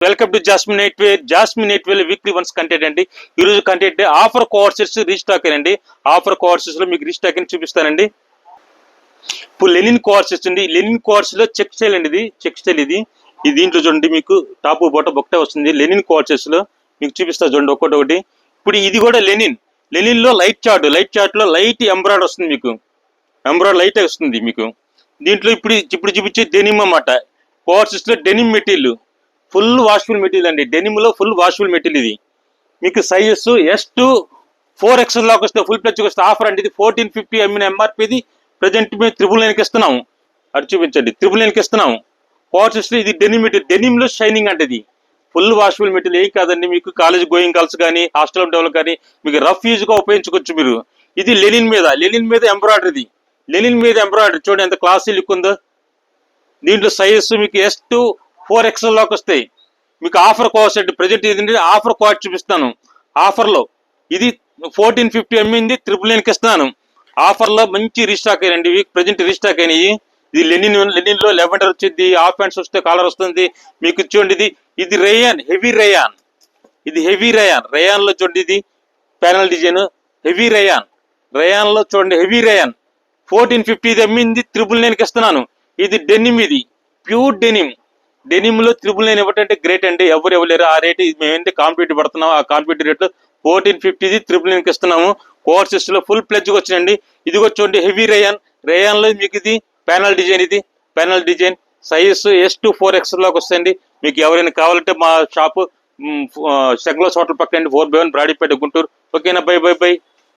Welcome to Jasmine Nightwear. Jasmine Nightwear weekly once content అండి. ఈ రోజు కంటెంట్ ఆఫర్ కోర్సెస్ రీస్టాక్ అండి. Offer courses లో మీకు రీస్టాక్ అని చూపిస్తానండి. ఇప్పుడు లెనిన్ కోర్సెస్ అండి. లెనిన్ కోర్స్ లో చెక్ స్టైల్ అండి. ఇది చెక్ స్టైల్. ఇది దీంట్లో చూడండి మీకు టాప్ బాటమ్ ఒకటే వస్తుంది. లెనిన్ కోర్సెస్ లో మీకు చూపిస్తా చూడండి ఒకటి. ఇప్పుడు ఇది కూడా లెనిన్ లో లైట్ చార్ట్ లో లైట్ ఎంబ్రాయిడరీ వస్తుంది. మీకు ఎంబ్రాయిడరీ లైట్ వస్తుంది మీకు. దీంట్లో ఇప్పుడు చూపించే డెనిమ్ అన్నమాట. కోర్సెస్ లో denim material full washable material అండి. డెనిమ్ లో ఫుల్ వాషబుల్ మెటీరియల్. ఇది మీకు సైజెస్ S2 4XL లాగా వస్తే ఫుల్ ప్లెజ్ వస్తే ఆఫర్ అండి. ఇది 1450 MRP. ఇది ప్రజెంట్ మేము 999 ఇస్తున్నాము. అది చూపించండి, 999 ఇస్తున్నాము. కోర్సెస్ ఇది డెనిమ్ మెటీరియల్. డెనిమ్ లో షైనింగ్ అంటే ఇది ఫుల్ వాషబుల్ మెటీరియల్. ఏం కాదండి, మీకు కాలేజ్ గోయింగ్ గర్ల్స్ కానీ హాస్టల్ డెవలప్ కానీ మీకు రఫ్ యూజ్ గా ఉపయోగించుకోవచ్చు మీరు. ఇది లెనిన్ మీద ఎంబ్రాయిడరీ. లెనిన్ మీద ఎంబ్రాయిడరీ చూడండి ఎంత క్లాసీ లుక్ ఉందో. దీంట్లో సైజెస్ మీకు S2 4XL లోకి వస్తాయి. మీకు ఆఫర్ కోర్స్ అండి. ప్రజెంట్ ఇది ఆఫర్ కోర్స్ చూపిస్తాను. ఆఫర్ లో ఇది 1450 ఇది 999 ఇస్తున్నాను. ఆఫర్ లో మంచి రీస్టాక్ అయ్యండి. ప్రజెంట్ రీస్టాక్ అయినాయి. ఇది లెనిన్ లో లెవెండర్ వచ్చింది. హాఫ్ ప్యాంట్స్ వస్తే కాలర్ వస్తుంది మీకు. చూడండి ఇది రేయాన్, హెవీ రేయాన్. ఇది హెవీ రేయాన్ లో చూడండి. ఇది ప్యానల్ డిజైన్ హెవీ రేయాన్ లో చూడండి. హెవీ రేయాన్ 1450 ఇది 999 ఇస్తున్నాను. ఇది డెనిమ్. ఇది ప్యూర్ డెనిమ్ లో 999 ఇవ్వటంటే గ్రేట్ అండి. ఎవరు ఇవ్వలేరు ఆ రేట్. మేమేంటి కాంపిటేటివ్ పడుతున్నాం. ఆ కాంపిటేటివ్ రేట్ 1450 ఇది 999 ఇస్తున్నాము. కోర్సెస్ లో ఫుల్ ప్లెజ్ వచ్చినండి. ఇది చూడండి హెవీ రేయాన్ లో మీకు ఇది panel design sizes S2 4XL లోకి వస్తాయండి. మీకు ఎవరైనా కావాలంటే మా షాపు సెగ్లోస్ హోటల్ పక్కన 4/1 బ్రాడీపేట గుంటూరు. ఓకేనా? బై.